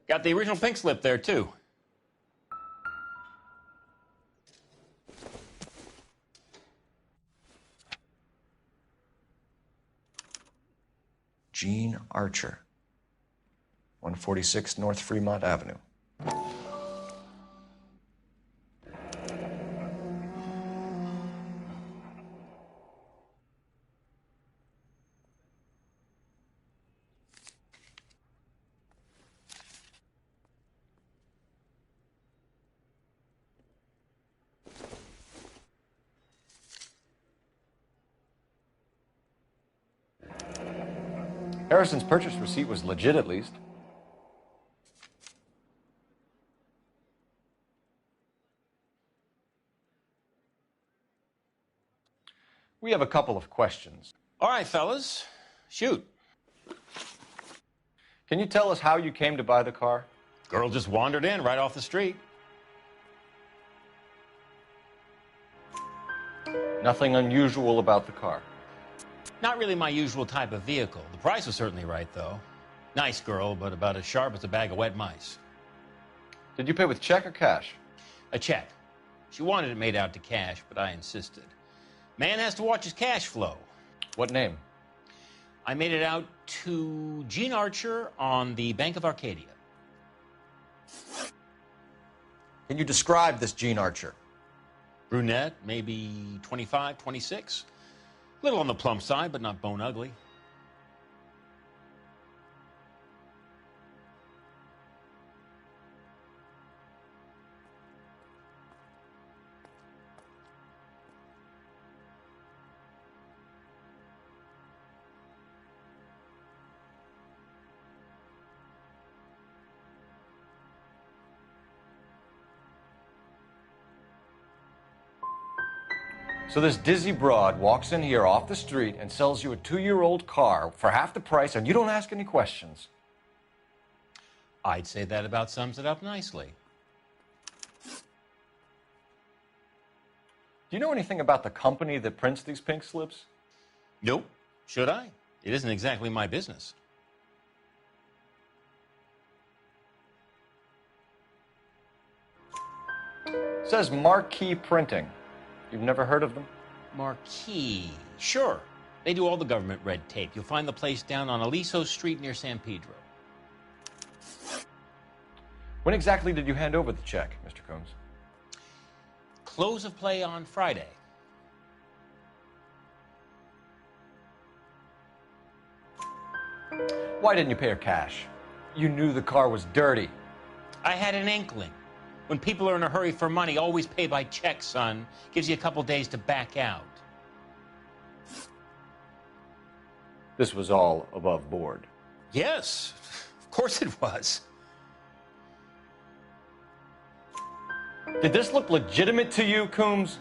Got the original pink slip there, too. Gene Archer, 146 North Fremont Avenue. Harrison's purchase receipt was legit, at least. We have a couple of questions. All right, fellas. Shoot. Can you tell us how you came to buy the car? Girl just wandered in right off the street. Nothing unusual about the car. Not really my usual type of vehicle. The price was certainly right, though. Nice girl, but about as sharp as a bag of wet mice. Did you pay with check or cash? A check. She wanted it made out to cash, but I insisted. Man has to watch his cash flow. What name? I made it out to Gene Archer on the Bank of Arcadia. Can you describe this Gene Archer? Brunette, maybe 25, 26. A little on the plump side, but not bone ugly. So this dizzy broad walks in here off the street and sells you a 2-year-old car for half the price, and you don't ask any questions. I'd say that about sums it up nicely. Do you know anything about the company that prints these pink slips? Nope. Should I? It isn't exactly my business. It says Marquee Printing. You've never heard of them? Marquee. Sure. They do all the government red tape. You'll find the place down on Aliso Street near San Pedro. When exactly did you hand over the check, Mr. Combs? Close of play on Friday. Why didn't you pay her cash? You knew the car was dirty. I had an inkling. When people are in a hurry for money, always pay by check, son. Gives you a couple days to back out. This was all above board. Yes, of course it was. Did this look legitimate to you, Coombs?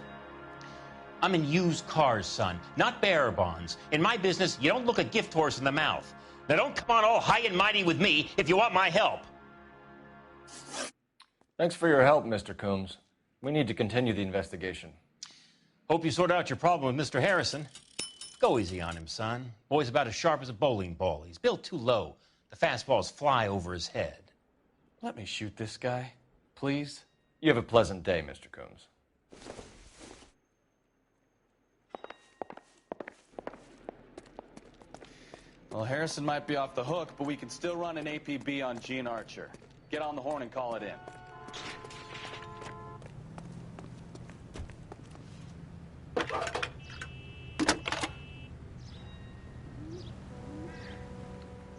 I'm in used cars, son, not bearer bonds. In my business, you don't look a gift horse in the mouth. Now don't come on all high and mighty with me if you want my help. Thanks for your help, Mr. Coombs. We need to continue the investigation. Hope you sort out your problem with Mr. Harrison. Go easy on him, son. Boy's about as sharp as a bowling ball. He's built too low. The fastballs fly over his head. Let me shoot this guy, please. You have a pleasant day, Mr. Coombs. Well, Harrison might be off the hook, but we can still run an APB on Gene Archer. Get on the horn and call it in.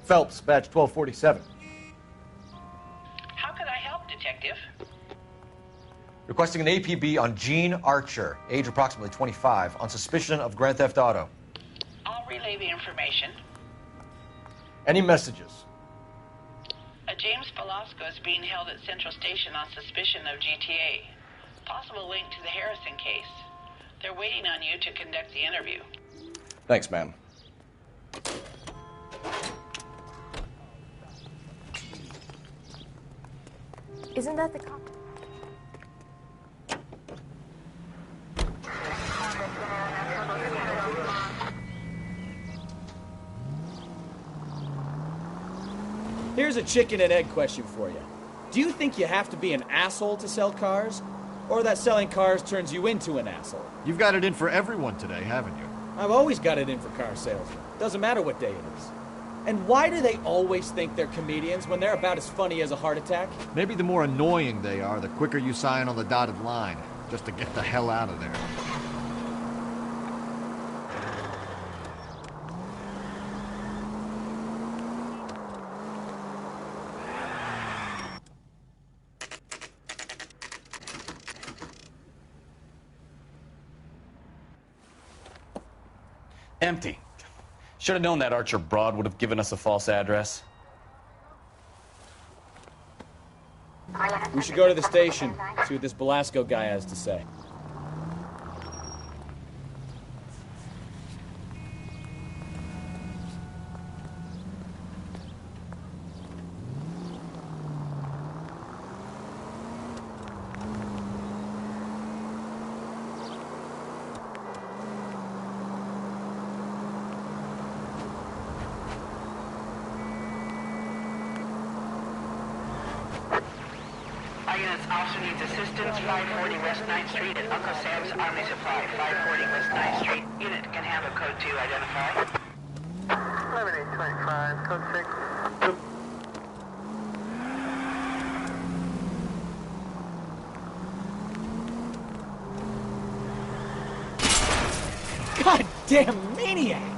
Phelps, badge 1247. How can I help, Detective? Requesting an APB on Gene Archer, age approximately 25, on suspicion of Grand Theft Auto. I'll relay the information. Any messages? A James Velasco is being held at Central Station on suspicion of GTA. Possible link to the Harrison case. They're waiting on you to conduct the interview. Thanks, ma'am. Isn't that the cop? Here's Here's a chicken and egg question for you. Do you think you have to be an asshole to sell cars? Or that selling cars turns you into an asshole? You've got it in for everyone today, haven't you? I've always got it in for car salesmen. Doesn't matter what day it is. And why do they always think they're comedians when they're about as funny as a heart attack? Maybe the more annoying they are, the quicker you sign on the dotted line, just to get the hell out of there. Empty. Should have known that Archer broad would have given us a false address. We should go to the station, see what this Belasco guy has to say. Units, officer needs assistance, 540 West 9th Street at Uncle Sam's Army Supply, 540 West 9th Street. Unit can handle code 2, identify. 11825, code 6. Goddamn maniac!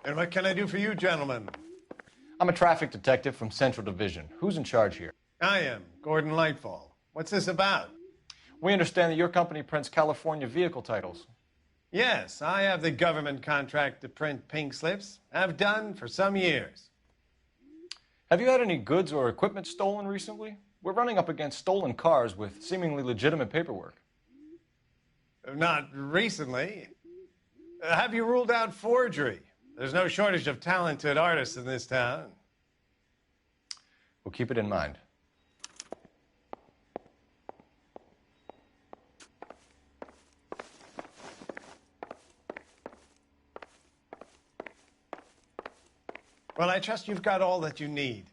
And what can I do for you, gentlemen? I'm a traffic detective from Central Division. Who's in charge here? I am, Gordon Lightfall. What's this about? We understand that your company prints California vehicle titles. Yes, I have the government contract to print pink slips. I've done for some years. Have you had any goods or equipment stolen recently? We're running up against stolen cars with seemingly legitimate paperwork. Not recently. Have you ruled out forgery? There's no shortage of talented artists in this town. We'll keep it in mind. Well, I trust you've got all that you need.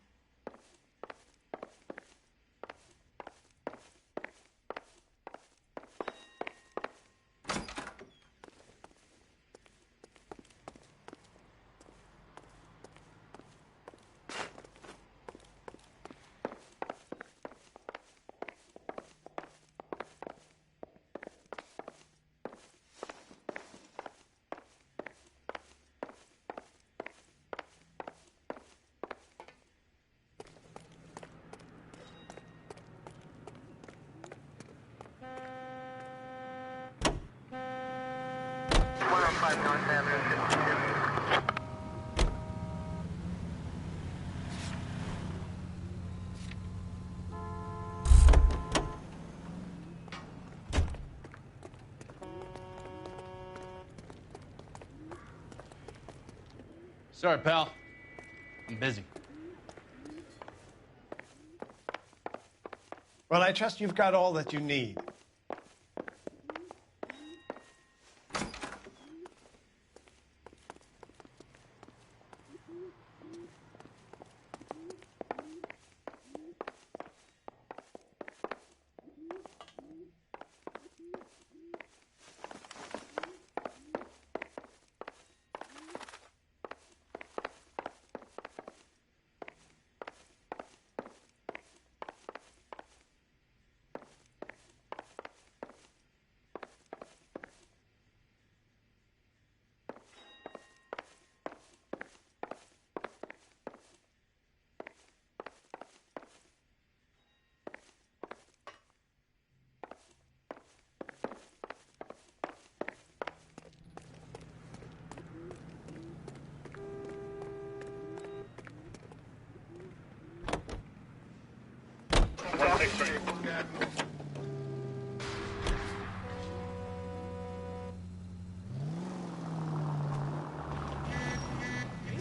Sorry, pal. I'm busy. Well, I trust you've got all that you need.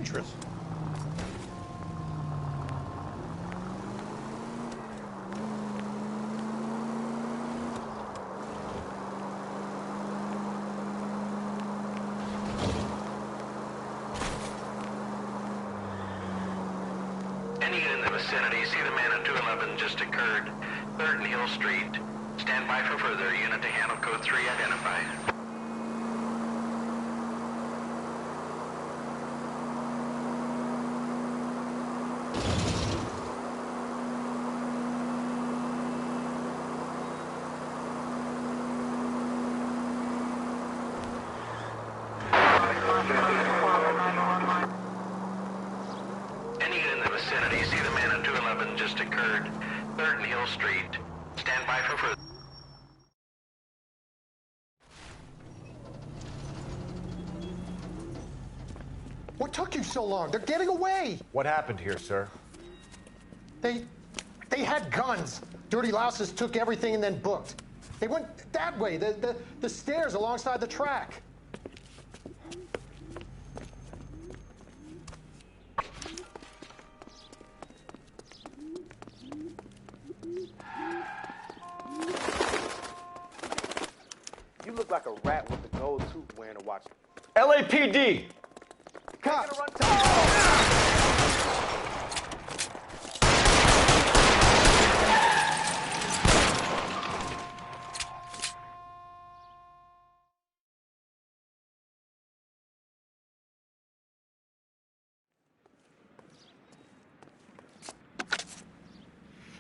dangerous. Any in the vicinity, see the man at 211 just occurred. 3rd and Hill Street. Stand by for further. Unit to handle code 3 identified. Any in the vicinity, see the man at 211 just occurred. 3rd and Hill Street. Stand by for further. What took you so long? They're getting away. What happened here, sir? They had guns. Dirty Louses took everything and then booked. They went that way, the stairs alongside the track. You look like a rat with a gold tooth wearing a watch. LAPD! Cops!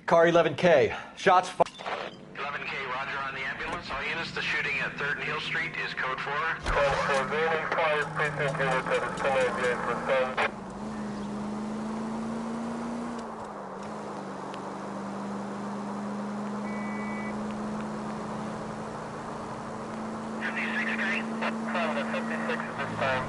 Car 11K. Shots fired. 11K, roger on the ambulance. All units, the shooting at 3rd and Hill Street is code 4. Code 4, the only fire precinct unit that is 1098%. From the 56 at this time.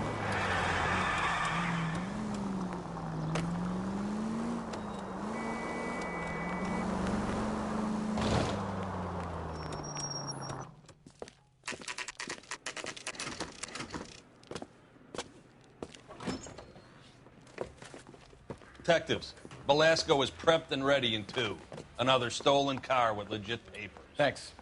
Detectives, Belasco is prepped and ready in 2. Another stolen car with legit papers. Thanks.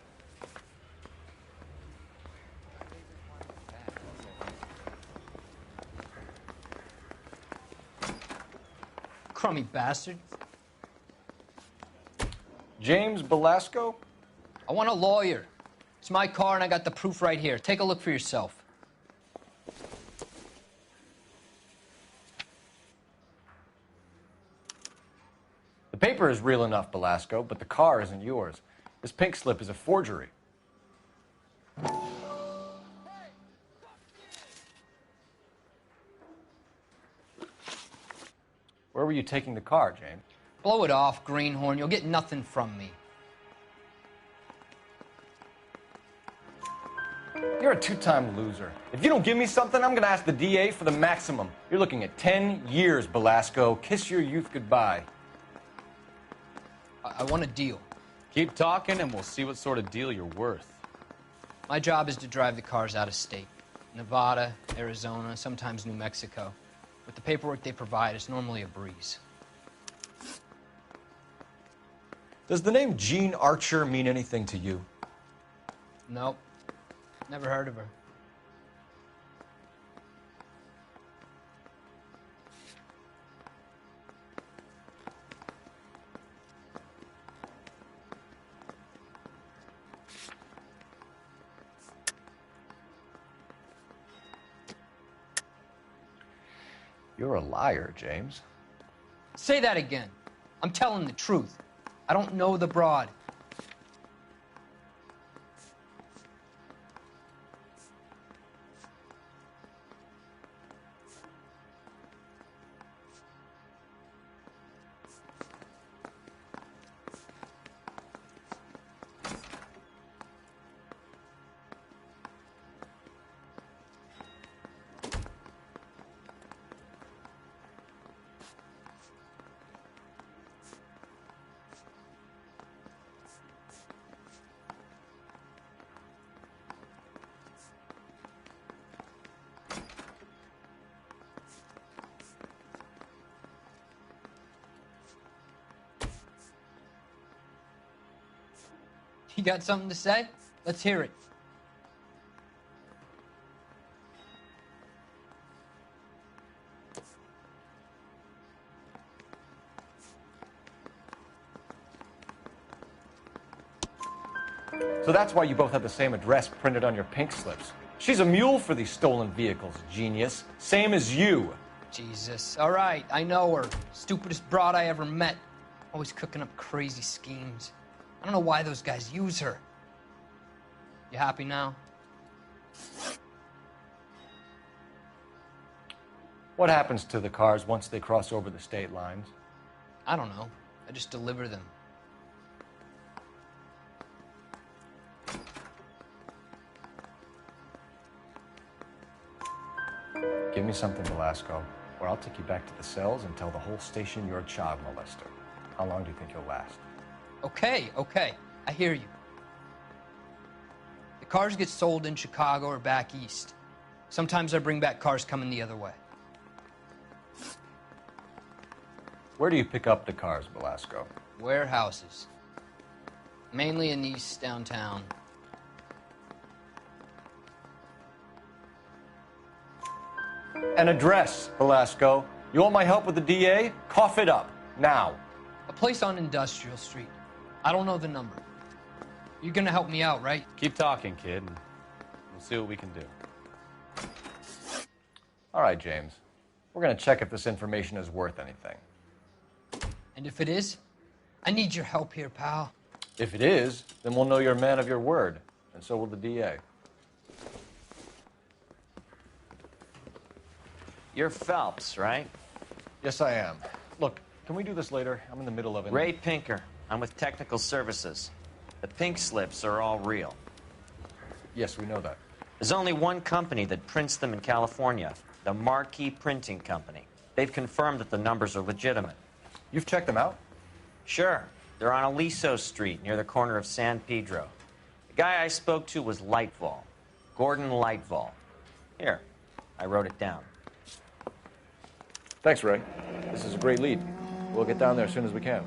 Crummy bastard. James Belasco? I want a lawyer. It's my car and I got the proof right here. Take a look for yourself. The paper is real enough, Belasco, but the car isn't yours. This pink slip is a forgery. Where were you taking the car, James? Blow it off, greenhorn. You'll get nothing from me. You're a 2-time loser. If you don't give me something, I'm gonna ask the DA for the maximum. You're looking at 10 years, Belasco. Kiss your youth goodbye. I want a deal. Keep talking and we'll see what sort of deal you're worth. My job is to drive the cars out of state. Nevada, Arizona, sometimes New Mexico. With the paperwork they provide, it's normally a breeze. Does the name Jean Archer mean anything to you? Nope. Never heard of her. You're a liar, James. Say that again. I'm telling the truth. I don't know the broad. You got something to say? Let's hear it. So that's why you both have the same address printed on your pink slips. She's a mule for these stolen vehicles, genius. Same as you. Jesus. All right, I know her. Stupidest broad I ever met. Always cooking up crazy schemes. I don't know why those guys use her. You happy now? What happens to the cars once they cross over the state lines? I don't know. I just deliver them. Give me something, Velasco, or I'll take you back to the cells and tell the whole station you're a child molester. How long do you think you'll last? Okay. I hear you. The cars get sold in Chicago or back east. Sometimes I bring back cars coming the other way. Where do you pick up the cars, Velasco? Warehouses. Mainly in East downtown. An address, Velasco. You want my help with the DA? Cough it up, now. A place on Industrial Street. I don't know the number. You're gonna help me out, right? Keep talking, kid, and we'll see what we can do. All right, James. We're gonna check if this information is worth anything. And if it is, I need your help here, pal. If it is, then we'll know you're a man of your word, and so will the DA. You're Phelps, right? Yes, I am. Look, can we do this later? I'm in the middle of it. Ray Pinker. I'm with Technical Services. The pink slips are all real. Yes, we know that. There's only one company that prints them in California, the Marquee Printing Company. They've confirmed that the numbers are legitimate. You've checked them out? Sure. They're on Aliso Street, near the corner of San Pedro. The guy I spoke to was Lightval. Gordon Lightval. Here, I wrote it down. Thanks, Ray. This is a great lead. We'll get down there as soon as we can.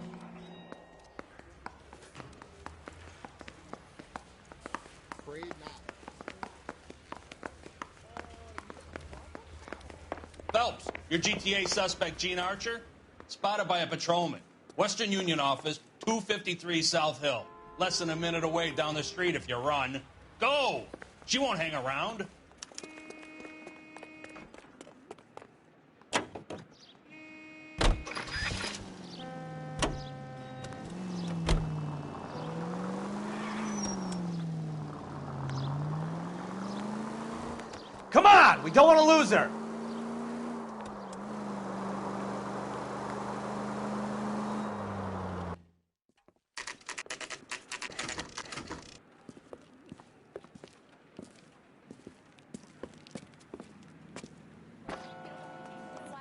Phelps, your GTA suspect, Gene Archer, spotted by a patrolman. Western Union office, 253 South Hill. Less than a minute away down the street if you run. Go! She won't hang around. Come on! We don't want to lose her!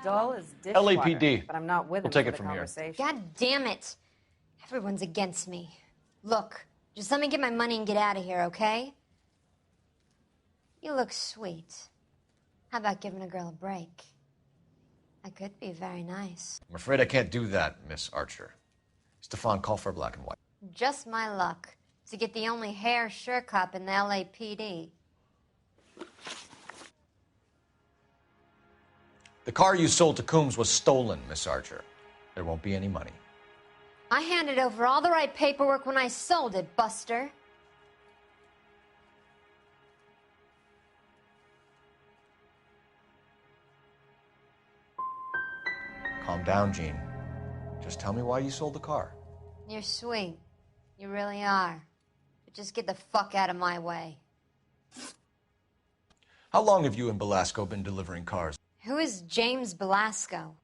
Dull as dishwater, LAPD. but I'm not with We'll him take for it the from here. conversation. God damn it. Everyone's against me. Look, just let me get my money and get out of here, okay? You look sweet. How about giving a girl a break? I could be very nice. I'm afraid I can't do that, Miss Archer. Stefan, call for black and white. Just my luck to get the only hair sure cop in the LAPD. The car you sold to Coombs was stolen, Miss Archer. There won't be any money. I handed over all the right paperwork when I sold it, Buster. Calm down, Gene. Just tell me why you sold the car. You're sweet. You really are. But just get the fuck out of my way. How long have you and Belasco been delivering cars? Who is James Belasco?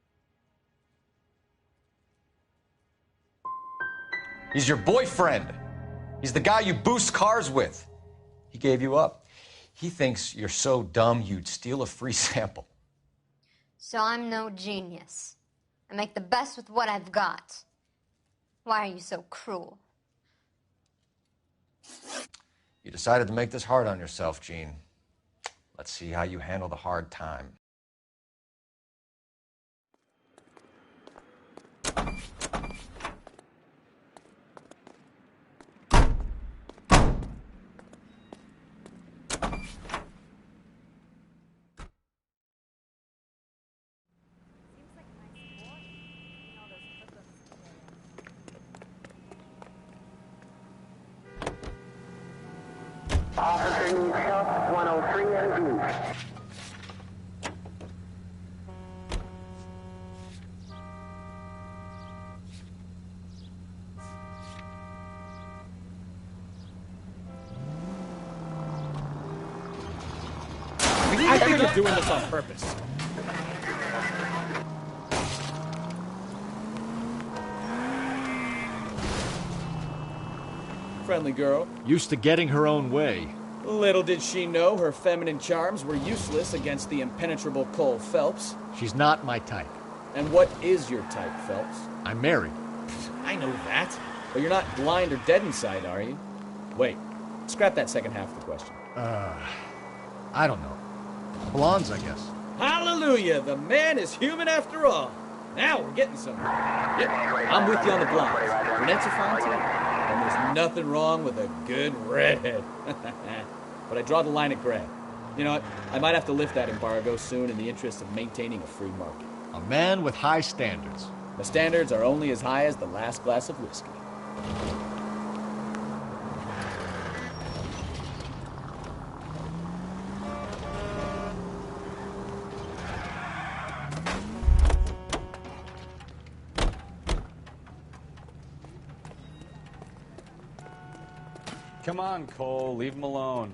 He's your boyfriend. He's the guy you boost cars with. He gave you up. He thinks you're so dumb you'd steal a free sample. So I'm no genius. I make the best with what I've got. Why are you so cruel? You decided to make this hard on yourself, Gene. Let's see how you handle the hard time. to South 103 and east. I think you're doing this on purpose. Friendly girl. Used to getting her own way. Little did she know her feminine charms were useless against the impenetrable Cole Phelps. She's not my type. And what is your type, Phelps? I'm married. I know that. But you're not blind or dead inside, are you? Wait, scrap that second half of the question. I don't know. Blondes, I guess. Hallelujah! The man is human after all. Now we're getting somewhere. Yep, I'm with you on the blondes. Brunettes are fine too. And there's nothing wrong with a good redhead. But I draw the line at gray. You know what? I might have to lift that embargo soon in the interest of maintaining a free market. A man with high standards. The standards are only as high as the last glass of whiskey. Come on, Cole. Leave him alone.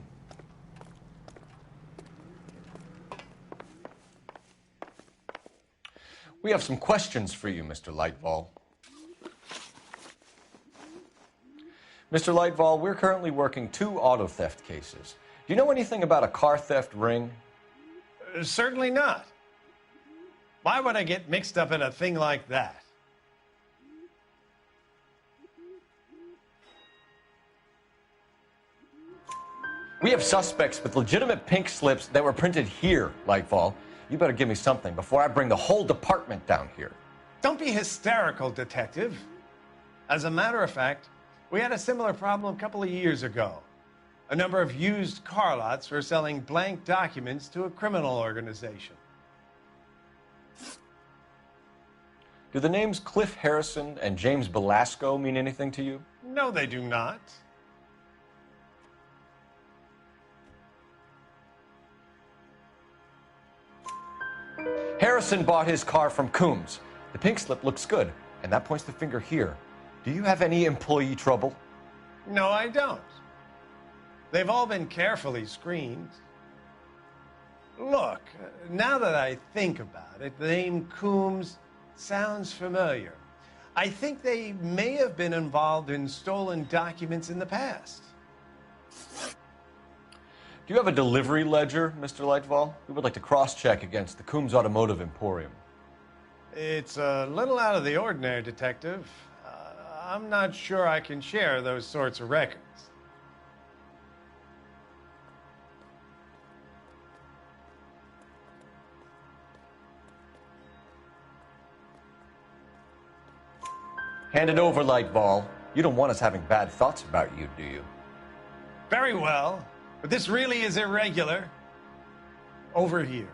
We have some questions for you, Mr. Lightval. Mr. Lightval, we're currently working 2 auto theft cases. Do you know anything about a car theft ring? Certainly not. Why would I get mixed up in a thing like that? We have suspects with legitimate pink slips that were printed here, Lightfall. You better give me something before I bring the whole department down here. Don't be hysterical, Detective. As a matter of fact, we had a similar problem a couple of years ago. A number of used car lots were selling blank documents to a criminal organization. Do the names Cliff Harrison and James Belasco mean anything to you? No, they do not. Harrison bought his car from Coombs. The pink slip looks good, and that points the finger here. Do you have any employee trouble? No, I don't. They've all been carefully screened. Look, now that I think about it, the name Coombs sounds familiar. I think they may have been involved in stolen documents in the past. Do you have a delivery ledger, Mr. Lightval? We would like to cross-check against the Coombs Automotive Emporium. It's a little out of the ordinary, Detective. I'm not sure I can share those sorts of records. Hand it over, Lightball. You don't want us having bad thoughts about you, do you? Very well, but this really is irregular. Over here.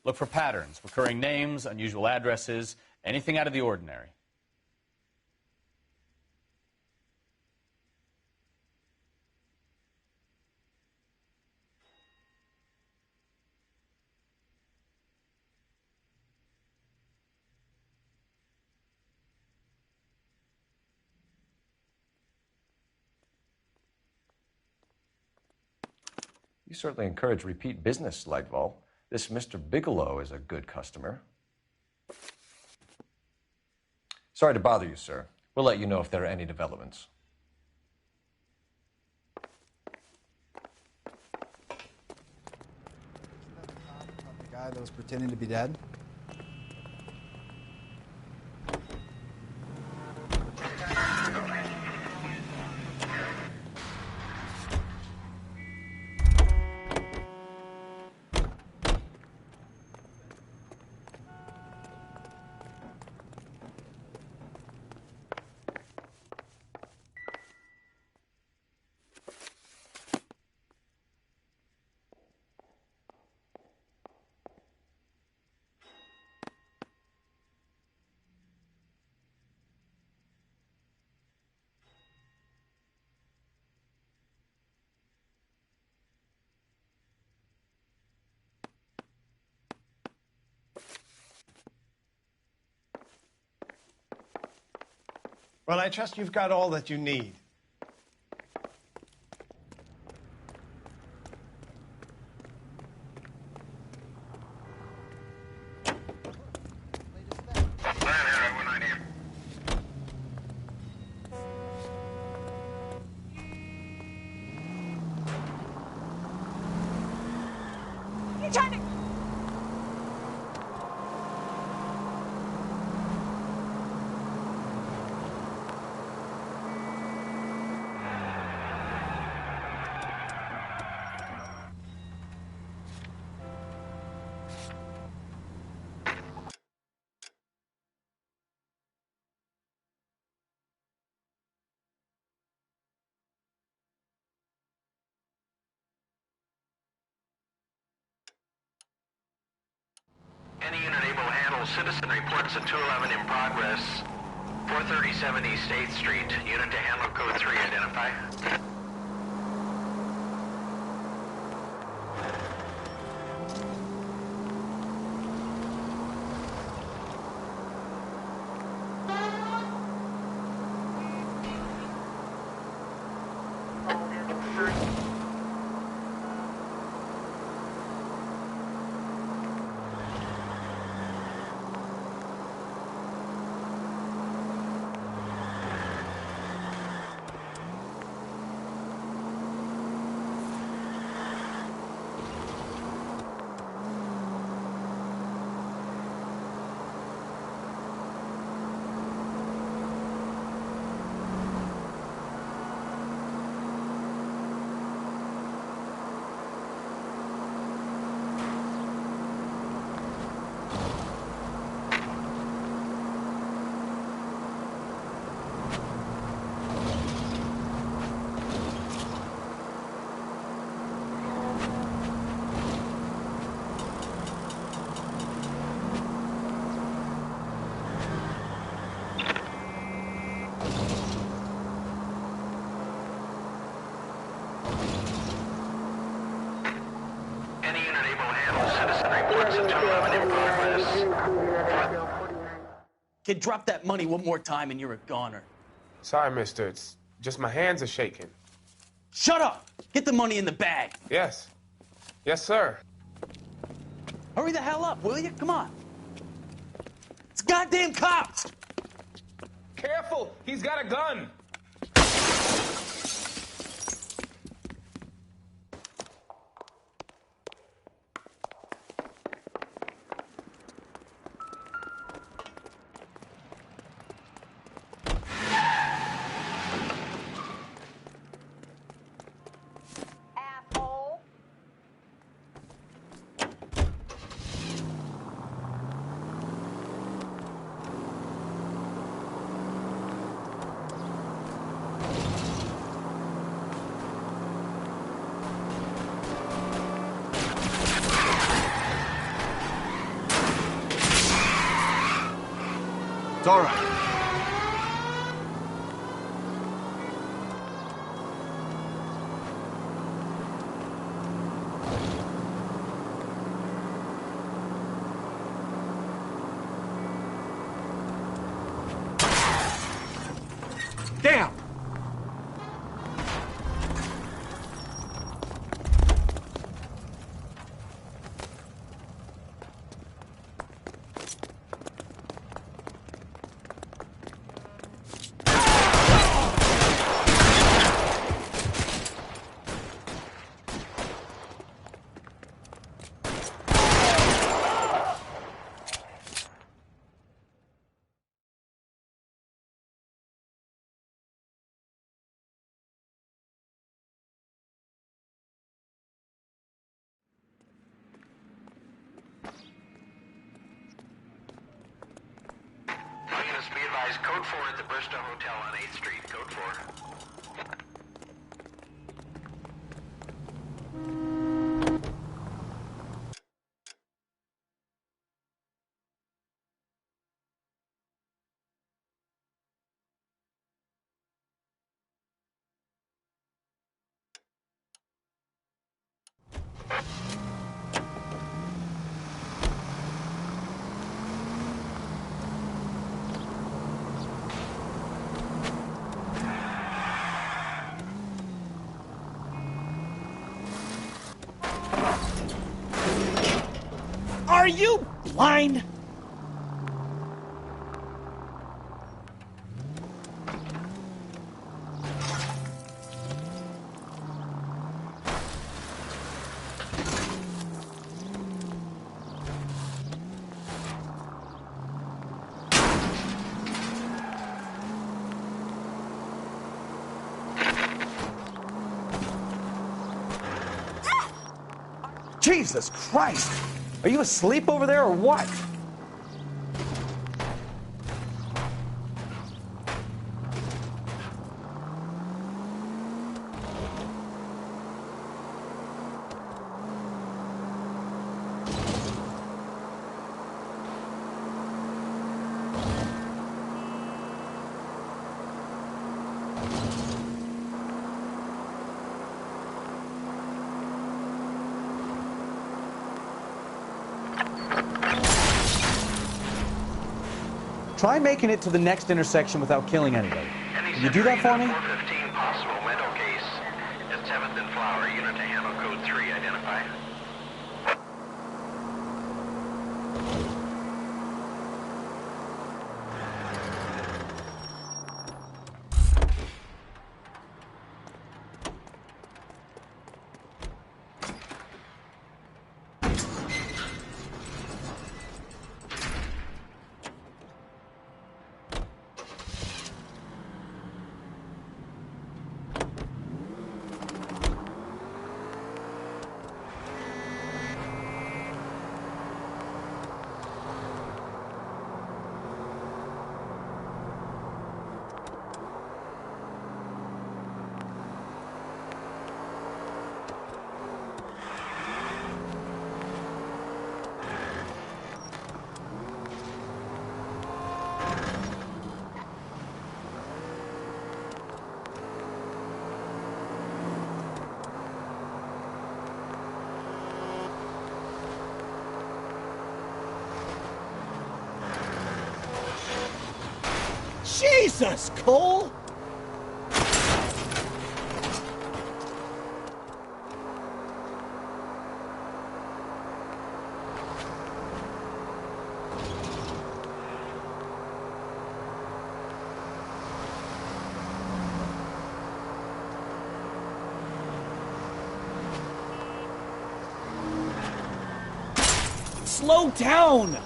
Look for patterns, recurring names, unusual addresses, anything out of the ordinary. You certainly encourage repeat business, Lightval. This Mr. Bigelow is a good customer. Sorry to bother you, sir. We'll let you know if there are any developments. The guy that was pretending to be dead? Well, I trust you've got all that you need. You trying to... Any unit able to handle citizen reports at 211 in progress. 437 East 8th Street. Unit to handle code 3, identify. Any unit able to handle citizen reports at 211 in progress. Kid, drop that money one more time and you're a goner. Sorry, mister. It's just my hands are shaking. Shut up! Get the money in the bag. Yes. Yes, sir. Hurry the hell up, will you? Come on. It's goddamn cops! Careful! He's got a gun! It's all right. Damn! All units be advised, code 4 at the Bristow Hotel on 8th Street. Code 4. Are you blind? Jesus Christ! Are you asleep over there or what? Try making it to the next intersection without killing anybody. Can you do that for me? 415 possible mental case at 7th and Flower. Unit to handle code 3. Identify. Jesus, Cole! Slow down!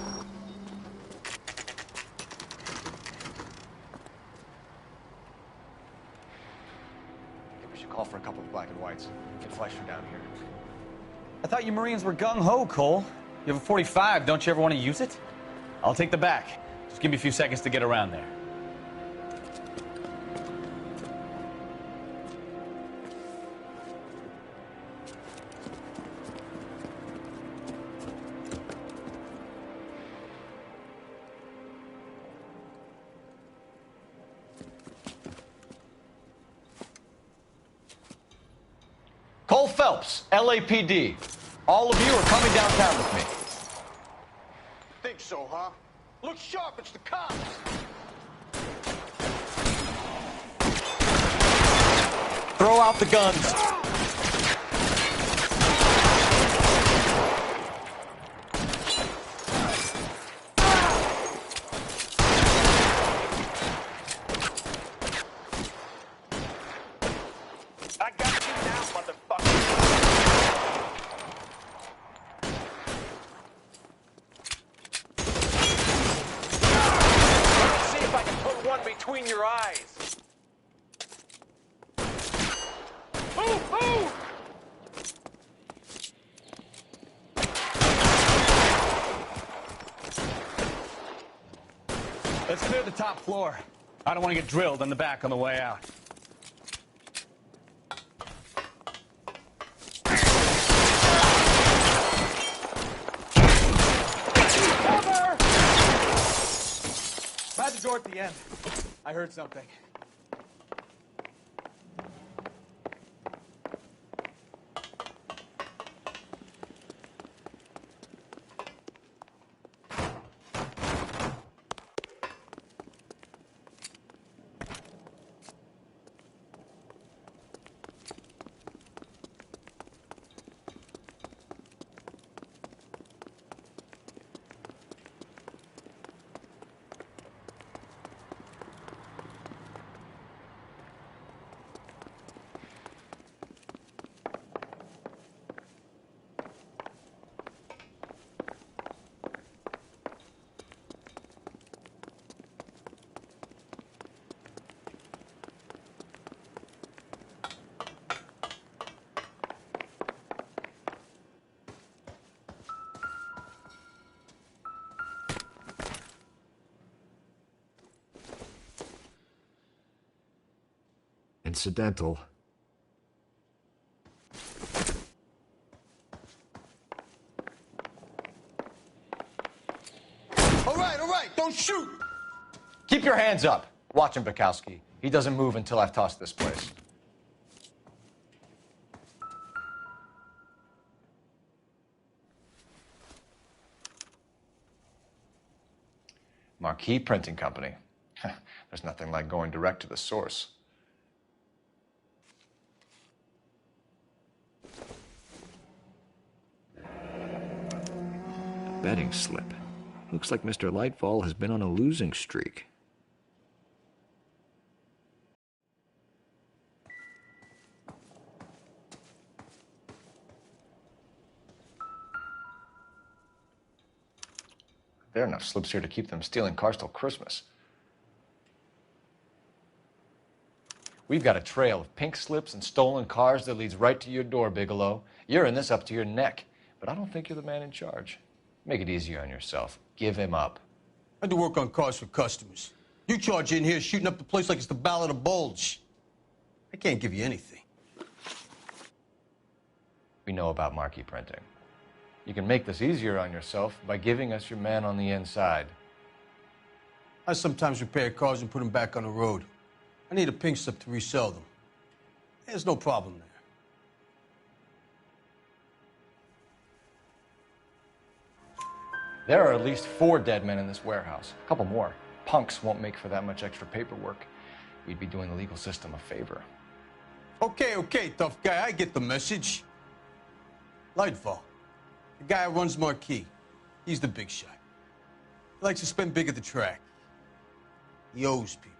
Call for a couple of black and whites. Get Fleischer down here. I thought you Marines were gung-ho, Cole. You have a 45. Don't you ever want to use it? I'll take the back. Just give me a few seconds to get around there. Cole Phelps, LAPD. All of you are coming downtown with me. Think so, huh? Look sharp, it's the cops. Throw out the guns. Between your eyes. Move, move! Let's clear the top floor. I don't want to get drilled in the back on the way out. Cover! By the door at the end. I heard something. incidental. All right, don't shoot! Keep your hands up. Watch him, Bukowski. He doesn't move until I've tossed this place. Marquee Printing Company. There's nothing like going direct to the source. Betting slip. Looks like Mr. Lightfall has been on a losing streak. There are enough slips here to keep them stealing cars till Christmas. We've got a trail of pink slips and stolen cars that leads right to your door, Bigelow. You're in this up to your neck, but I don't think you're the man in charge. Make it easier on yourself. Give him up. I do work on cars for customers. You charge in here shooting up the place like it's the Ballad of Bulge. I can't give you anything. We know about Marquee Printing. You can make this easier on yourself by giving us your man on the inside. I sometimes repair cars and put them back on the road. I need a pink slip to resell them. There's no problem there. There are at least 4 dead men in this warehouse. A couple more. Punks won't make for that much extra paperwork. We'd be doing the legal system a favor. Okay, tough guy. I get the message. Lightfall, the guy who runs Marquee. He's the big shot. He likes to spend big at the track. He owes people.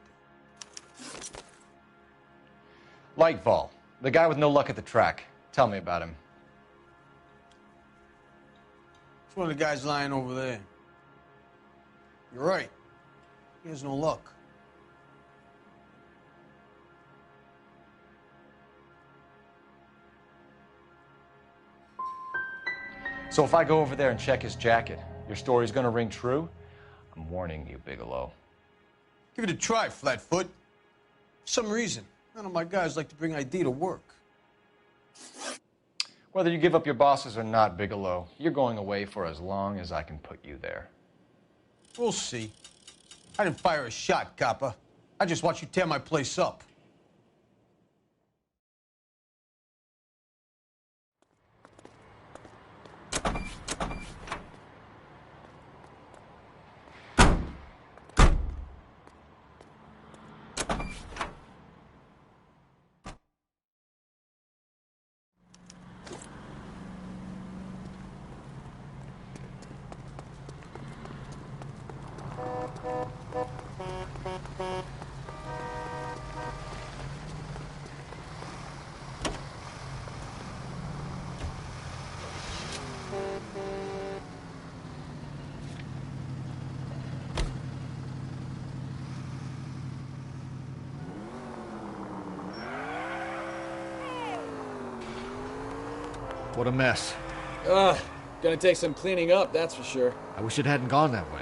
Lightfall, the guy with no luck at the track. Tell me about him. It's one of the guys lying over there. You're right. He has no luck. So if I go over there and check his jacket, your story's gonna ring true? I'm warning you, Bigelow. Give it a try, Flatfoot. For some reason, none of my guys like to bring ID to work. Whether you give up your bosses or not, Bigelow, you're going away for as long as I can put you there. We'll see. I didn't fire a shot, copper. I just watched you tear my place up. What a mess. Gonna take some cleaning up, that's for sure. I wish it hadn't gone that way.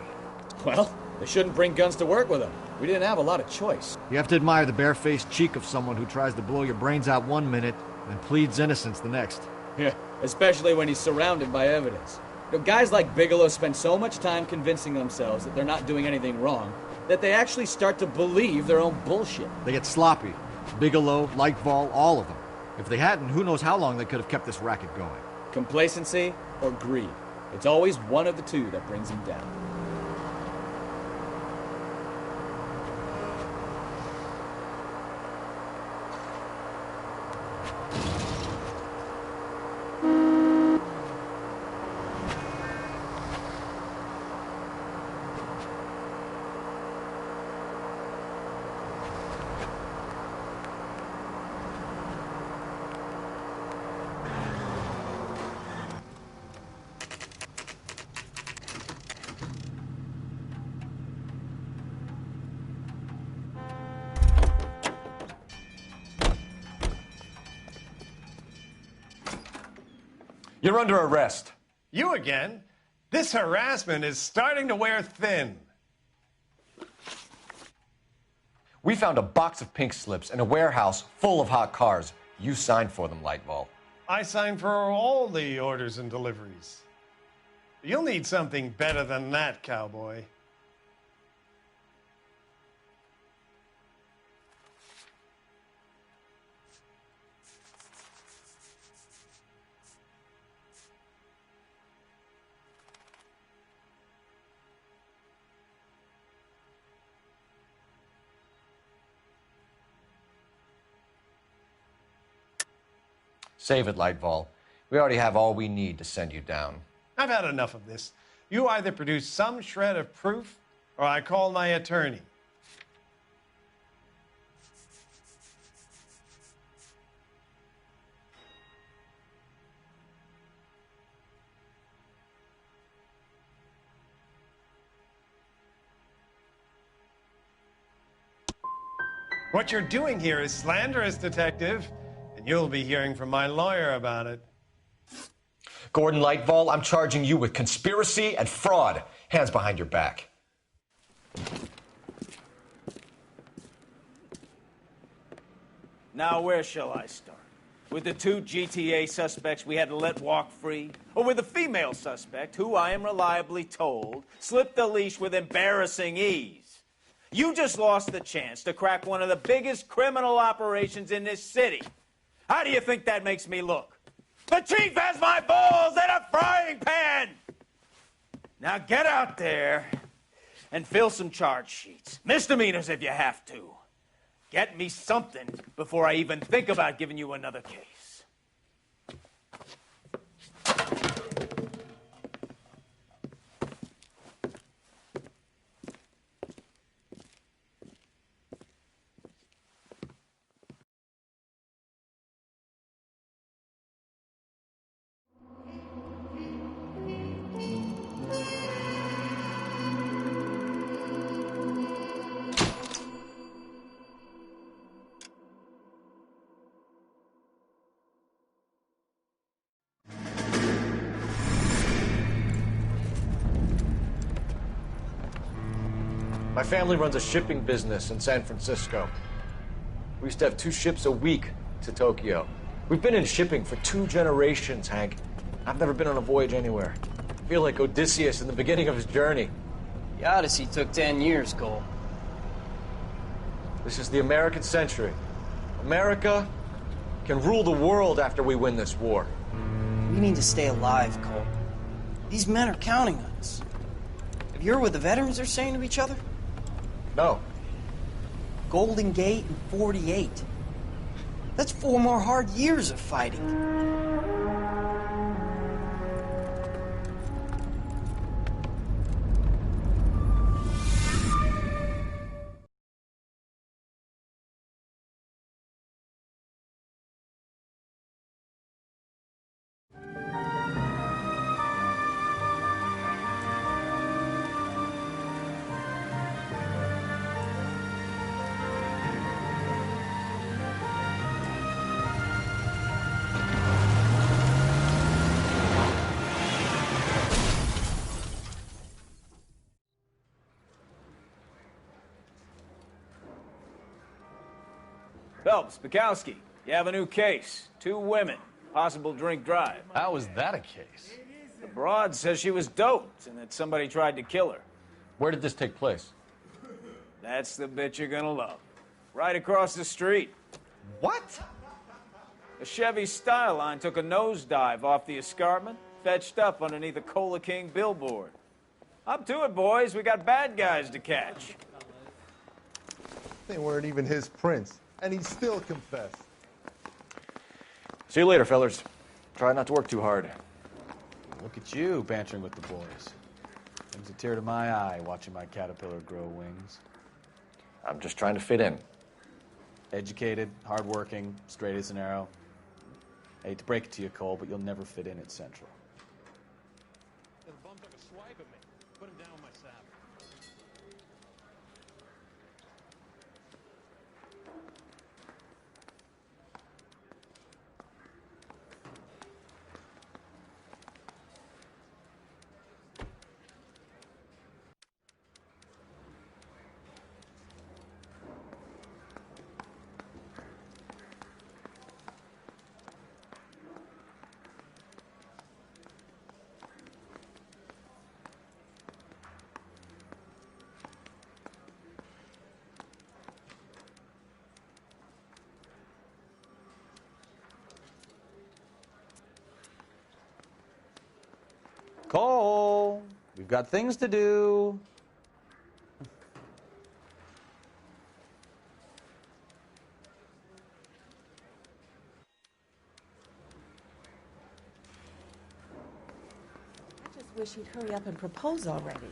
Well, they shouldn't bring guns to work with them. We didn't have a lot of choice. You have to admire the barefaced cheek of someone who tries to blow your brains out one minute and pleads innocence the next. Yeah, especially when he's surrounded by evidence. You know, guys like Bigelow spend so much time convincing themselves that they're not doing anything wrong that they actually start to believe their own bullshit. They get sloppy. Bigelow, Lightfall, all of them. If they hadn't, who knows how long they could have kept this racket going. Complacency or greed. It's always one of the two that brings them down. You're under arrest. You again? This harassment is starting to wear thin. We found a box of pink slips in a warehouse full of hot cars. You signed for them, Lightval. I signed for all the orders and deliveries. You'll need something better than that, cowboy. Save it, Lightval. We already have all we need to send you down. I've had enough of this. You either produce some shred of proof, or I call my attorney. What you're doing here is slanderous, Detective, and you'll be hearing from my lawyer about it. Gordon Lightval, I'm charging you with conspiracy and fraud. Hands behind your back. Now, where shall I start? With the 2 GTA suspects we had to let walk free? Or with the female suspect, who I am reliably told slipped the leash with embarrassing ease? You just lost the chance to crack one of the biggest criminal operations in this city. How do you think that makes me look? The chief has my balls in a frying pan! Now get out there and fill some charge sheets. Misdemeanors if you have to. Get me something before I even think about giving you another case. My family runs a shipping business in San Francisco. We used to have 2 ships a week to Tokyo. We've been in shipping for 2 generations, Hank. I've never been on a voyage anywhere. I feel like Odysseus in the beginning of his journey. The Odyssey took 10 years, Cole. This is the American century. America can rule the world after we win this war. We need to stay alive, Cole. These men are counting on us. Have you heard what the veterans are saying to each other? No. Golden Gate and 48. That's 4 more hard years of fighting. Phelps, Bukowski, you have a new case. 2 women, possible drink drive. How was that a case? The broad says she was doped and that somebody tried to kill her. Where did this take place? That's the bit you're gonna love. Right across the street. What? A Chevy Style Line took a nosedive off the escarpment, fetched up underneath a Cola King billboard. Up to it, boys. We got bad guys to catch. They weren't even his prints, and he still confessed. See you later, fellers. Try not to work too hard. Look at you bantering with the boys. Brings a tear to my eye watching my caterpillar grow wings. I'm just trying to fit in. Educated, hardworking, straight as an arrow. I hate to break it to you, Cole, but you'll never fit in at Central. Cole, we've got things to do. I just wish he'd hurry up and propose already.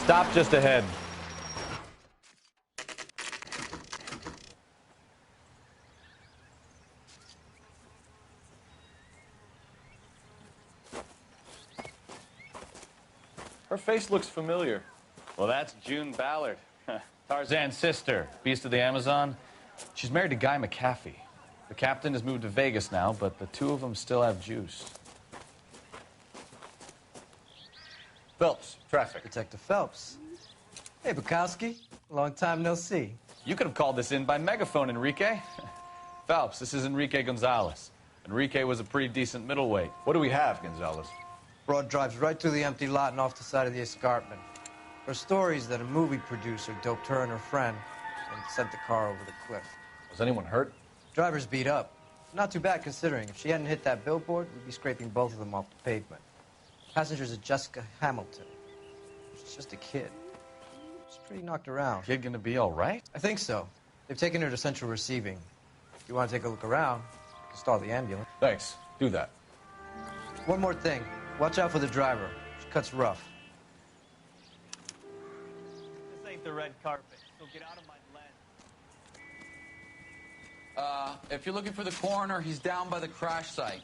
Stop just ahead. Her face looks familiar. Well, that's June Ballard, Tarzan's sister, beast of the Amazon. She's married to Guy McAfee. The captain has moved to Vegas now, but the two of them still have juice. Phelps, traffic. Detective Phelps. Hey, Bukowski. Long time no see. You could have called this in by megaphone, Enrique. Phelps, this is Enrique Gonzalez. Enrique was a pretty decent middleweight. What do we have, Gonzalez? Broad drives right through the empty lot and off the side of the escarpment. Her stories that a movie producer doped her and her friend and sent the car over the cliff. Was anyone hurt? Driver's beat up. Not too bad considering. If she hadn't hit that billboard, we'd be scraping both of them off the pavement. Passenger's a Jessica Hamilton. She's just a kid. She's pretty knocked around. Kid gonna be all right? I think so. They've taken her to central receiving. If you want to take a look around, you can stall the ambulance. Thanks. Do that. One more thing. Watch out for the driver. She cuts rough. This ain't the red carpet, so get out of my lens. If you're looking for the coroner, he's down by the crash site.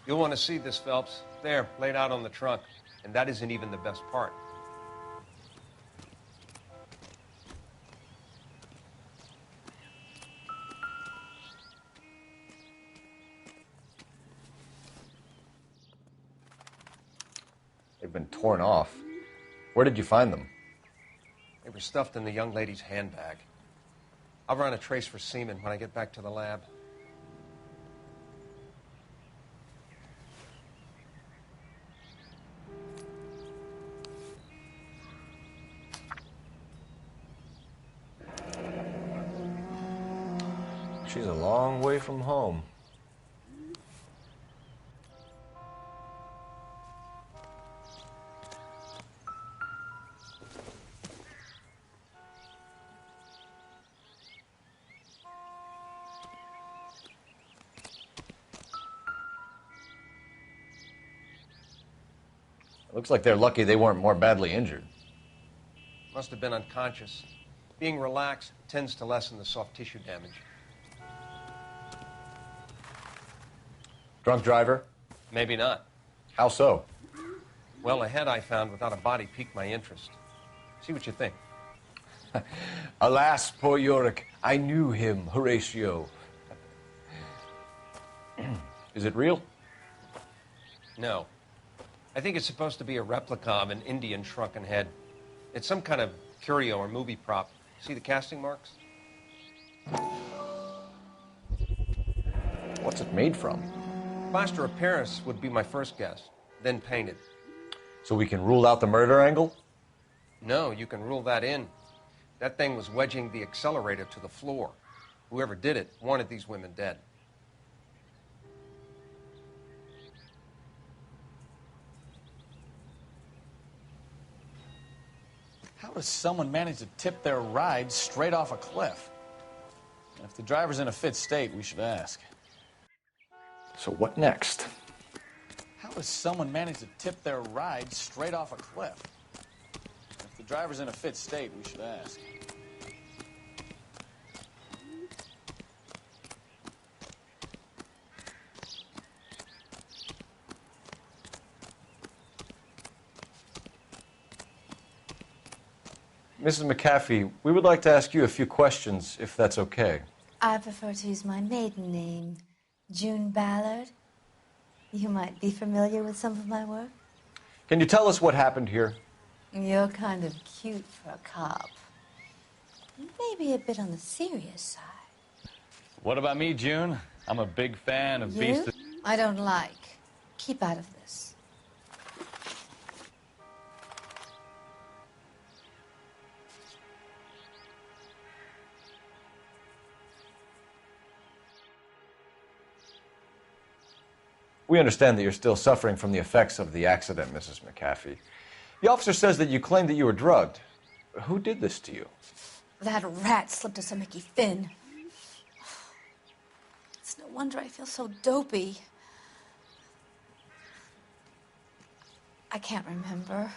You'll want to see this, Phelps. There, laid out on the trunk. And that isn't even the best part. They've been torn off. Where did you find them? They were stuffed in the young lady's handbag. I'll run a trace for semen when I get back to the lab. She's a long way from home. Looks like they're lucky they weren't more badly injured. Must have been unconscious. Being relaxed tends to lessen the soft tissue damage. Drunk driver? Maybe not. How so? Well, a head I found without a body piqued my interest. See what you think. Alas, poor Yorick. I knew him, Horatio. Is it real? No. I think it's supposed to be a replica of an Indian shrunken head. It's some kind of curio or movie prop. See the casting marks? What's it made from? Plaster of Paris would be my first guess, then painted. So we can rule out the murder angle? No, you can rule that in. That thing was wedging the accelerator to the floor. Whoever did it wanted these women dead. How does someone manage to tip their ride straight off a cliff? And if If the driver's in a fit state, we should ask. So what next? How does someone manage to tip their ride straight off a cliff? If the driver's in a fit state, we should ask. Mrs. McAfee, we would like to ask you a few questions, if that's okay. I prefer to use my maiden name, June Ballard. You might be familiar with some of my work. Can you tell us what happened here? You're kind of cute for a cop. Maybe a bit on the serious side. What about me, June? I'm a big fan of You? I don't like. Keep out of this. We understand that you're still suffering from the effects of the accident, Mrs. McAfee. The officer says that you claimed that you were drugged. Who did this to you? That rat slipped us a Mickey Finn. It's no wonder I feel so dopey. I can't remember.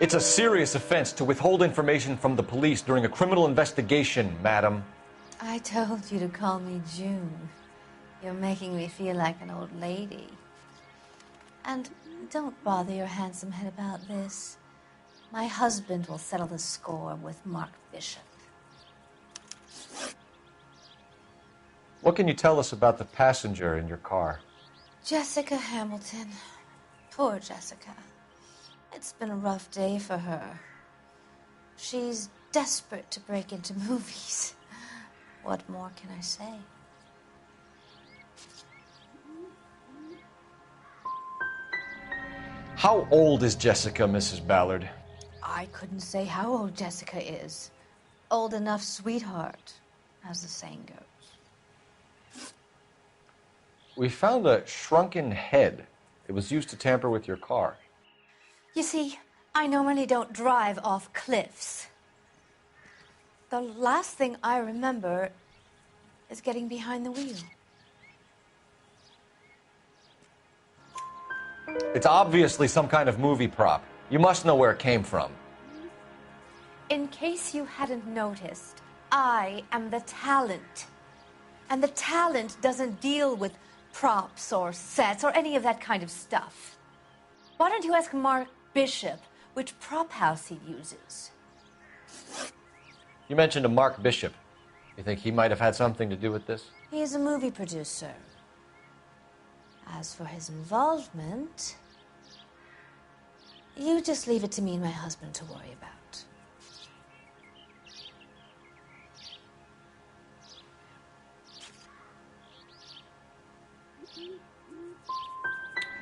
It's a serious offense to withhold information from the police during a criminal investigation, madam. I told you to call me June. You're making me feel like an old lady. And don't bother your handsome head about this. My husband will settle the score with Mark Bishop. What can you tell us about the passenger in your car? Jessica Hamilton. Poor Jessica. It's been a rough day for her. She's desperate to break into movies. What more can I say? How old is Jessica, Mrs. Ballard? I couldn't say how old Jessica is. Old enough, sweetheart, as the saying goes. We found a shrunken head. It was used to tamper with your car. You see, I normally don't drive off cliffs. The last thing I remember is getting behind the wheel. It's obviously some kind of movie prop. You must know where it came from. In case you hadn't noticed, I am the talent. And the talent doesn't deal with props or sets or any of that kind of stuff. Why don't you ask Mark Bishop which prop house he uses? You mentioned a Mark Bishop. You think he might have had something to do with this? He is a movie producer. As for his involvement, you just leave it to me and my husband to worry about.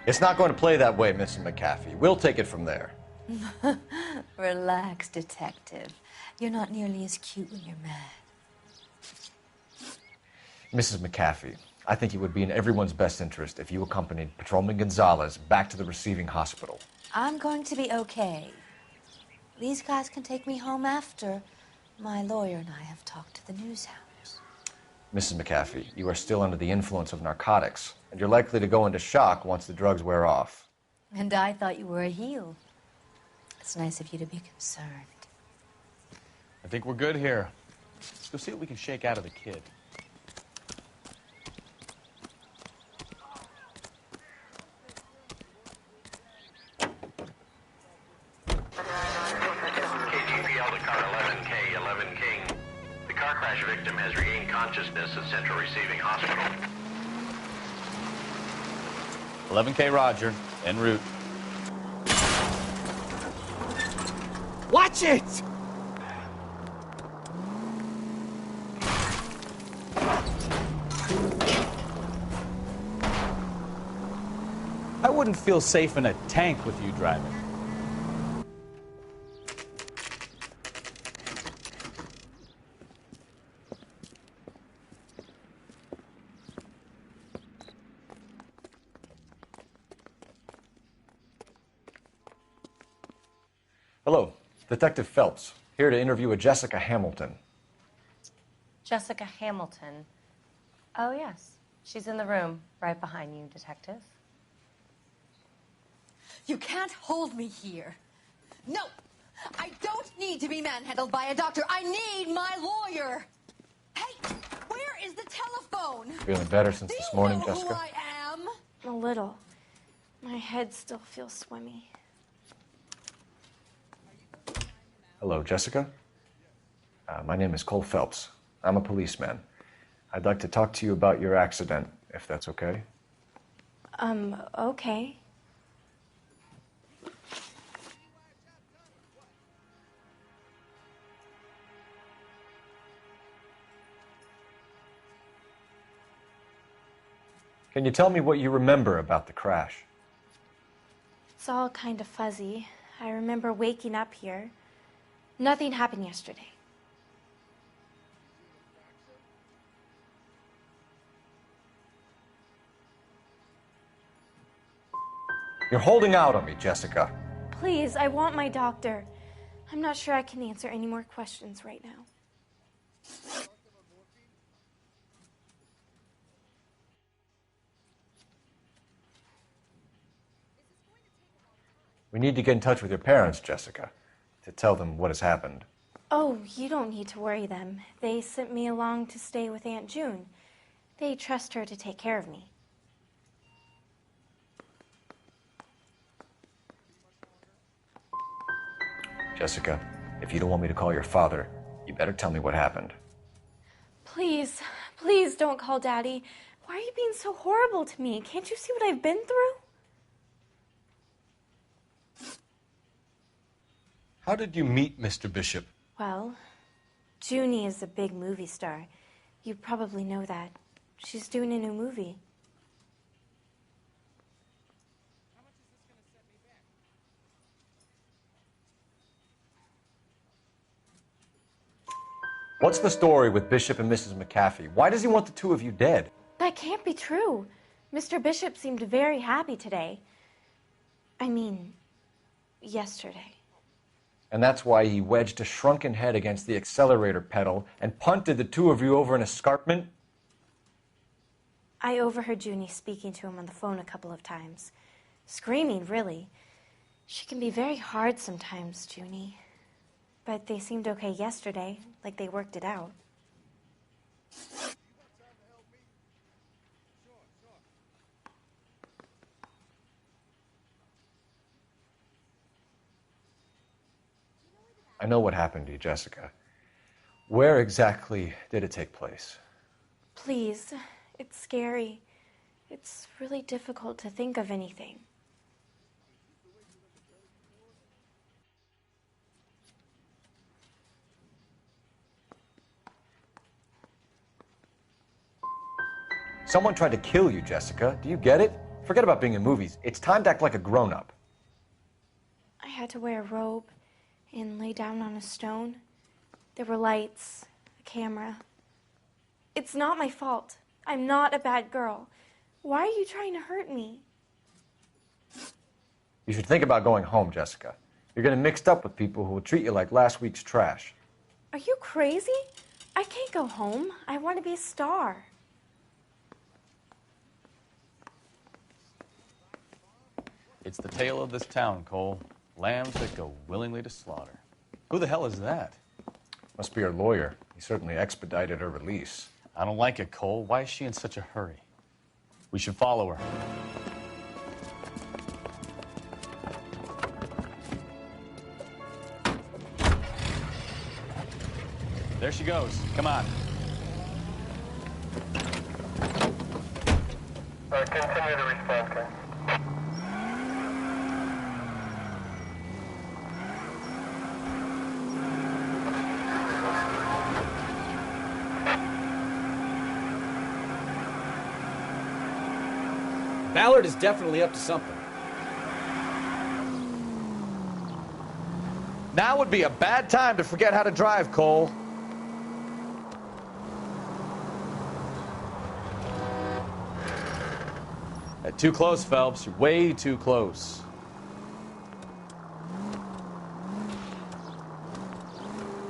It's not going to play that way, Mrs. McAfee. We'll take it from there. Relax, detective. You're not nearly as cute when you're mad. Mrs. McAfee, I think it would be in everyone's best interest if you accompanied Patrolman Gonzalez back to the receiving hospital. I'm going to be okay. These guys can take me home after. My lawyer and I have talked to the news hounds. Mrs. McAfee, you are still under the influence of narcotics, and you're likely to go into shock once the drugs wear off. And I thought you were a heel. It's nice of you to be concerned. I think we're good here. Let's go see what we can shake out of the kid. KGPL to car 11K, 11 King. The car crash victim has regained consciousness at Central Receiving Hospital. 11K Roger, en route. Watch it! I wouldn't feel safe in a tank with you driving. Hello, Detective Phelps, here to interview a Jessica Hamilton. Jessica Hamilton. Oh, yes. She's in the room right behind you, Detective. You can't hold me here. No, I don't need to be manhandled by a doctor. I need my lawyer. Hey, where is the telephone? Feeling better since this morning, Know who Jessica? I am? A little. My head still feels swimmy. Hello, Jessica. My name is Cole Phelps. I'm a policeman. I'd like to talk to you about your accident, if that's okay. Okay. Can you tell me what you remember about the crash? It's all kind of fuzzy. I remember waking up here. Nothing happened yesterday. You're holding out on me, Jessica. Please, I want my doctor. I'm not sure I can answer any more questions right now. We need to get in touch with your parents, Jessica, to tell them what has happened. Oh, you don't need to worry them. They sent me along to stay with Aunt June. They trust her to take care of me. Jessica, if you don't want me to call your father, you better tell me what happened. Please, please don't call Daddy. Why are you being so horrible to me? Can't you see what I've been through? How did you meet Mr. Bishop? Well, Junie is a big movie star. You probably know that. She's doing a new movie. What's the story with Bishop and Mrs. McAfee? Why does he want the two of you dead? That can't be true. Mr. Bishop seemed very happy today. I mean, yesterday. And that's why he wedged a shrunken head against the accelerator pedal and punted the two of you over an escarpment? I overheard Junie speaking to him on the phone a couple of times. Screaming, really. She can be very hard sometimes, Junie. But they seemed okay yesterday, like they worked it out. I know what happened to you, Jessica. Where exactly did it take place? Please, it's scary. It's really difficult to think of anything. Someone tried to kill you, Jessica. Do you get it? Forget about being in movies. It's time to act like a grown-up. I had to wear a robe and lay down on a stone. There were lights, a camera. It's not my fault. I'm not a bad girl. Why are you trying to hurt me? You should think about going home, Jessica. You're getting mixed up with people who will treat you like last week's trash. Are you crazy? I can't go home. I want to be a star. It's the tale of this town, Cole. Lambs that go willingly to slaughter. Who the hell is that? Must be her lawyer. He certainly expedited her release. I don't like it, Cole. Why is she in such a hurry? We should follow her. There she goes. Come on. Continue to respond, Ken. Ballard is definitely up to something. Now would be a bad time to forget how to drive, Cole. Too close, Phelps. You're way too close.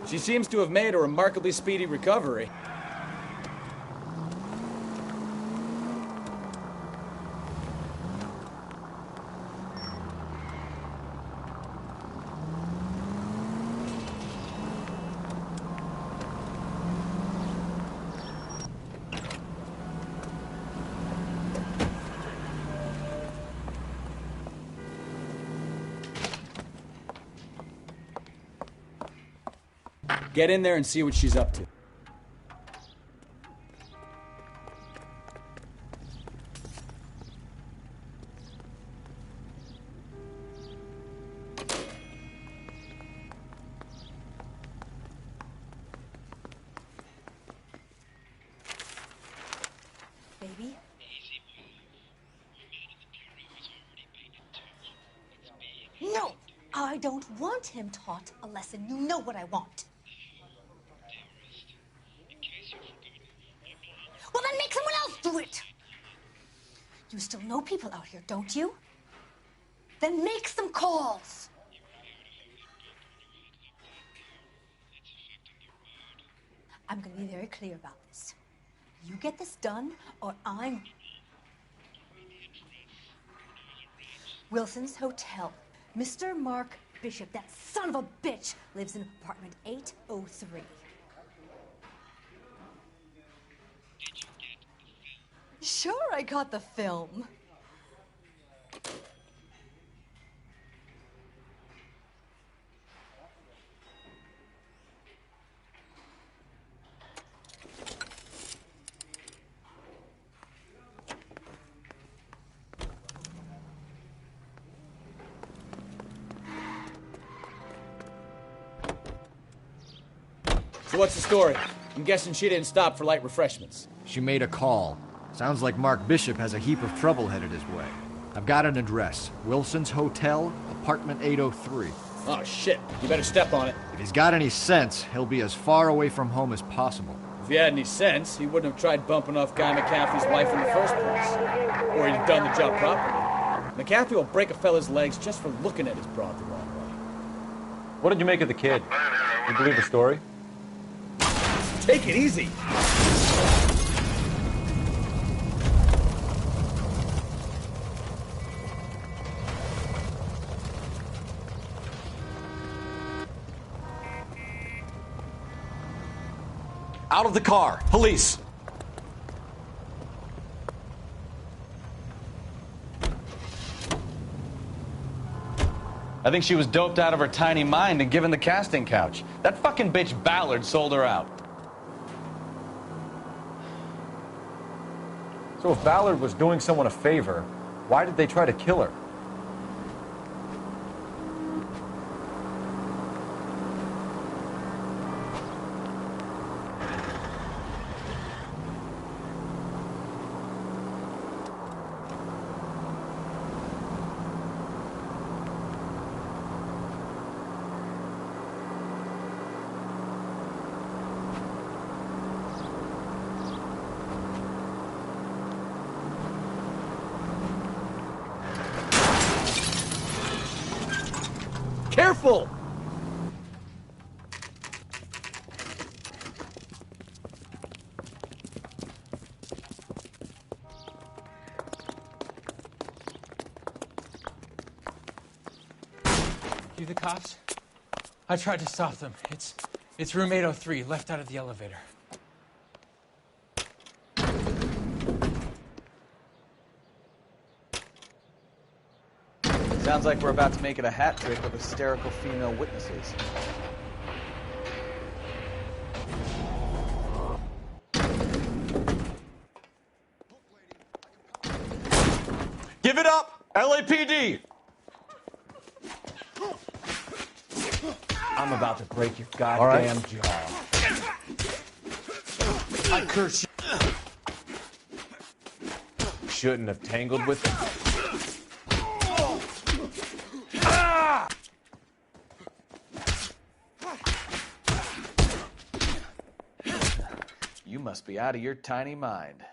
She seems to have made a remarkably speedy recovery. Get in there and see what she's up to. Baby? No! I don't want him taught a lesson. You know what I want. Well, then make someone else do it! You still know people out here, don't you? Then make some calls! I'm gonna be very clear about this. You get this done, or I'm... Wilson's Hotel. Mr. Mark Bishop, that son of a bitch, lives in apartment 803. Sure, I got the film. So what's the story? I'm guessing she didn't stop for light refreshments. She made a call. Sounds like Mark Bishop has a heap of trouble headed his way. I've got an address. Wilson's Hotel, apartment 803. Oh, shit. You better step on it. If he's got any sense, he'll be as far away from home as possible. If he had any sense, he wouldn't have tried bumping off Guy McCaffrey's wife in the first place. Or he'd have done the job properly. McCaffrey will break a fella's legs just for looking at his broad the wrong way. What did you make of the kid? You believe the story? Take it easy. Out of the car! Police! I think she was doped out of her tiny mind and given the casting couch. That fucking bitch Ballard sold her out. So if Ballard was doing someone a favor, why did they try to kill her? Careful! You the cops? I tried to stop them. It's room 803, left out of the elevator. Sounds like we're about to make it a hat trick of hysterical female witnesses. Give it up! LAPD! I'm about to break your goddamn jaw. I curse you. Shouldn't have tangled with him. You must be out of your tiny mind.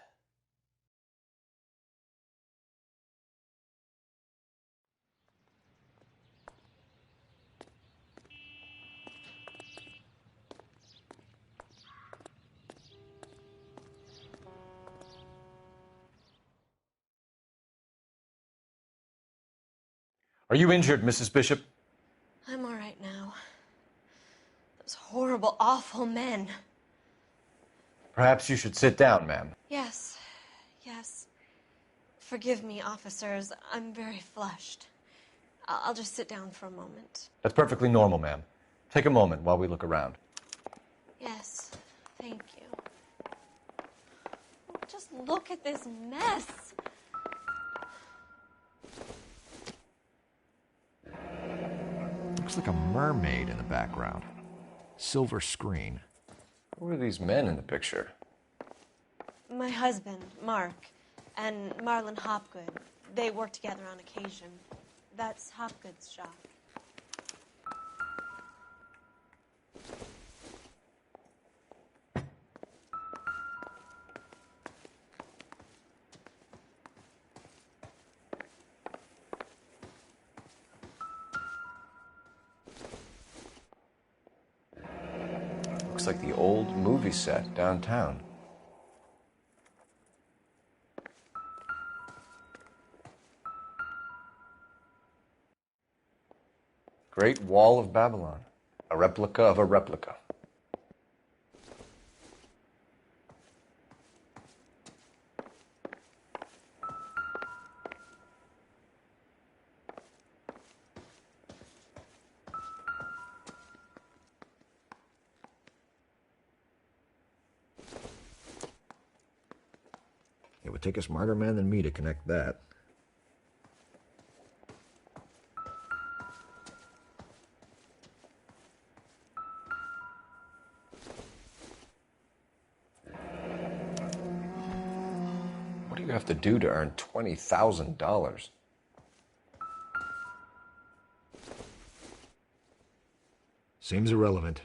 Are you injured, Mrs. Bishop? I'm all right now. Those horrible, awful men. Perhaps you should sit down, ma'am. Yes, yes. Forgive me, officers. I'm very flushed. I'll just sit down for a moment. That's perfectly normal, ma'am. Take a moment while we look around. Yes, thank you. Just look at this mess. Looks like a mermaid in the background. Silver screen. Who are these men in the picture? My husband, Mark, and Marlon Hopgood. They work together on occasion. That's Hopgood's shop. Looks like the old movie set downtown. Great Wall of Babylon. A replica of a replica. It would take a smarter man than me to connect that. What do you have to do to earn $20,000? Seems irrelevant.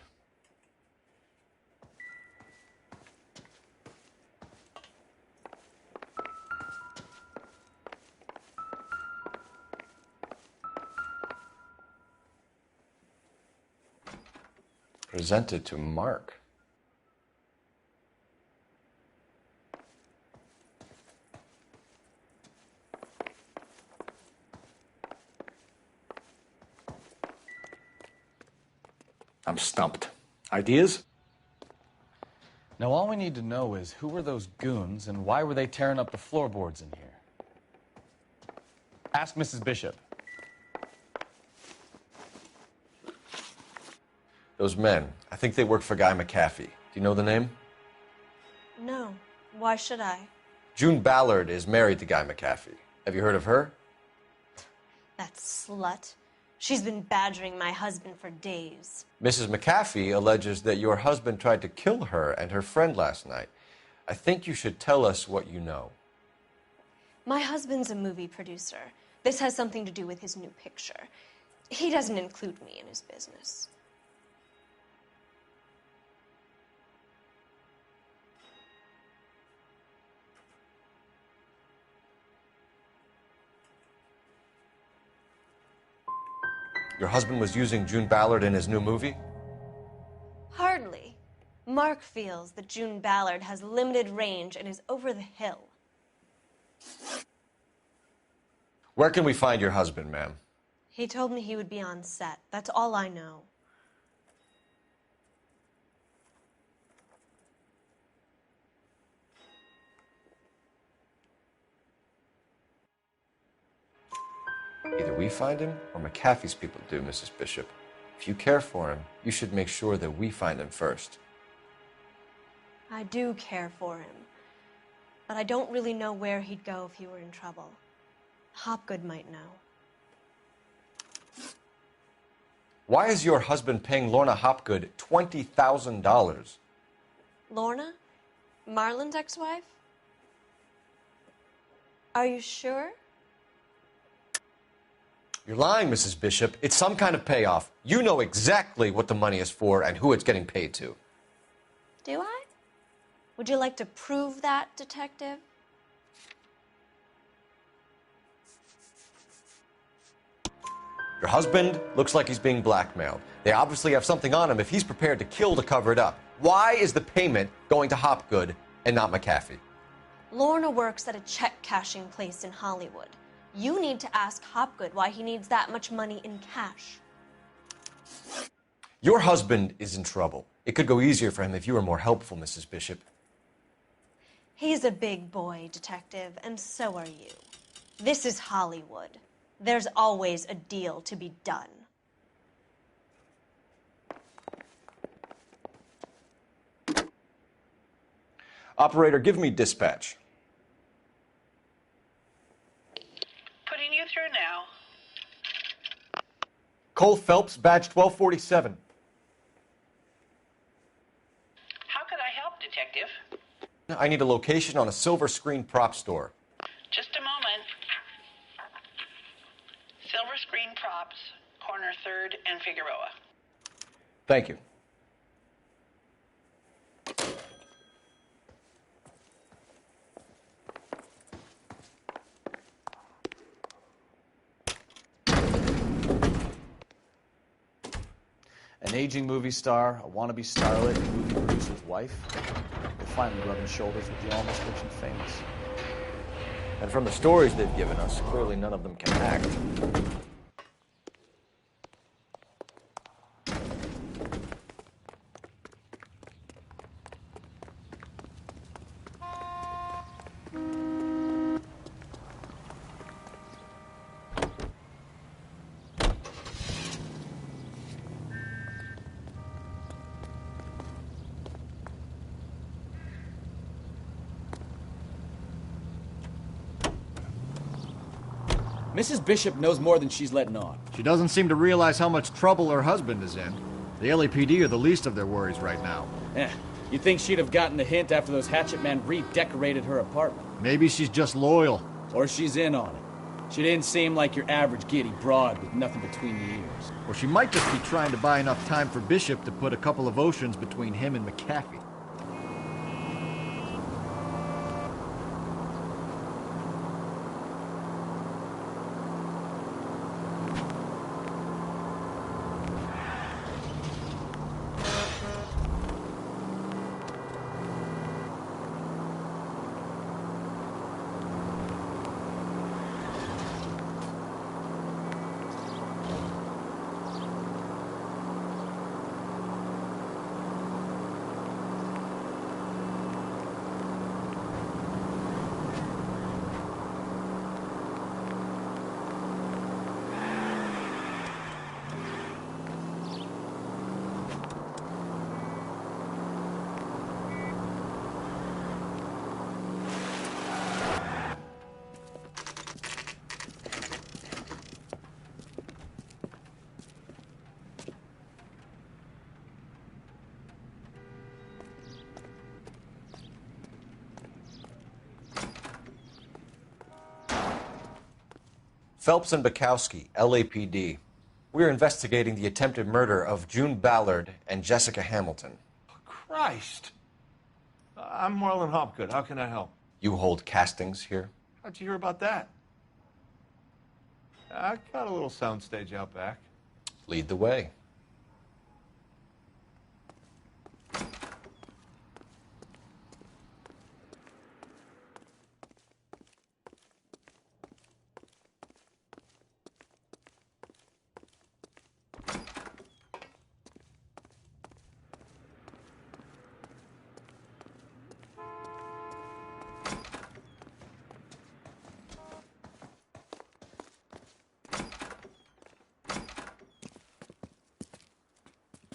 Presented to Mark. I'm stumped. Ideas? Now, all we need to know is who were those goons and why were they tearing up the floorboards in here? Ask Mrs. Bishop. Those men, I think they work for Guy McAfee. Do you know the name? No. Why should I? June Ballard is married to Guy McAfee. Have you heard of her? That slut. She's been badgering my husband for days. Mrs. McAfee alleges that your husband tried to kill her and her friend last night. I think you should tell us what you know. My husband's a movie producer. This has something to do with his new picture. He doesn't include me in his business. Your husband was using June Ballard in his new movie? Hardly. Mark feels that June Ballard has limited range and is over the hill. Where can we find your husband, ma'am? He told me he would be on set. That's all I know. Either we find him or McAfee's people do, Mrs. Bishop. If you care for him, you should make sure that we find him first. I do care for him, but I don't really know where he'd go if he were in trouble. Hopgood might know. Why is your husband paying Lorna Hopgood $20,000? Lorna? Marlon's ex-wife? Are you sure? You're lying, Mrs. Bishop. It's some kind of payoff. You know exactly what the money is for and who it's getting paid to. Do I? Would you like to prove that, detective? Your husband looks like he's being blackmailed. They obviously have something on him if he's prepared to kill to cover it up. Why is the payment going to Hopgood and not McAfee? Lorna works at a check-cashing place in Hollywood. You need to ask Hopgood why he needs that much money in cash. Your husband is in trouble. It could go easier for him if you were more helpful, Mrs. Bishop. He's a big boy, Detective, and so are you. This is Hollywood. There's always a deal to be done. Operator, give me dispatch. Putting you through now. Cole Phelps, badge 1247. How could I help, Detective? I need a location on a Silver Screen prop store. Just a moment. Silver Screen Props, corner 3rd and Figueroa. Thank you. An aging movie star, a wannabe starlet, a movie producer's wife. They're finally rubbing shoulders with the almost rich and famous. And from the stories they've given us, clearly none of them can act. Mrs. Bishop knows more than she's letting on. She doesn't seem to realize how much trouble her husband is in. The LAPD are the least of their worries right now. You'd think she'd have gotten the hint after those hatchet men redecorated her apartment. Maybe she's just loyal. Or she's in on it. She didn't seem like your average giddy broad with nothing between the ears. Or she might just be trying to buy enough time for Bishop to put a couple of oceans between him and McAfee. Phelps and Bukowski, LAPD. We're investigating the attempted murder of June Ballard and Jessica Hamilton. Christ. I'm Marlon Hopgood. How can I help? You hold castings here? How'd you hear about that? I got a little soundstage out back. Lead the way.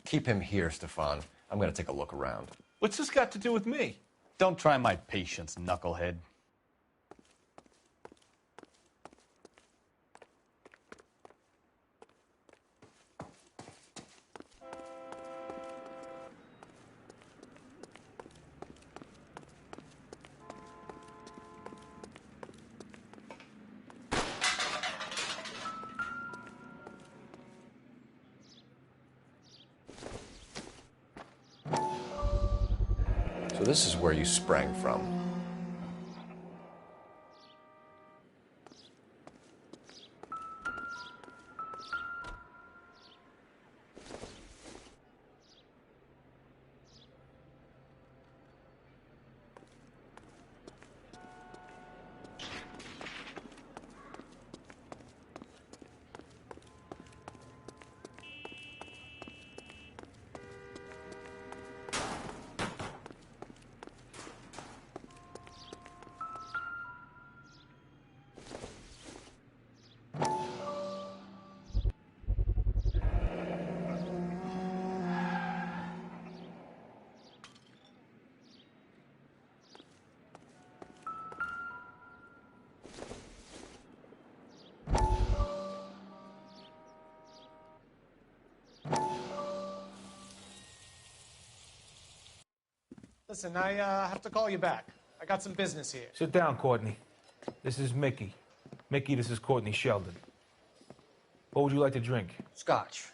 Keep him here, Stefan. I'm going to take a look around. What's this got to do with me? Don't try my patience, knucklehead. So this is where you sprang from. Listen, I have to call you back. I got some business here. Sit down, Courtney. This is Mickey. Mickey, this is Courtney Sheldon. What would you like to drink? Scotch.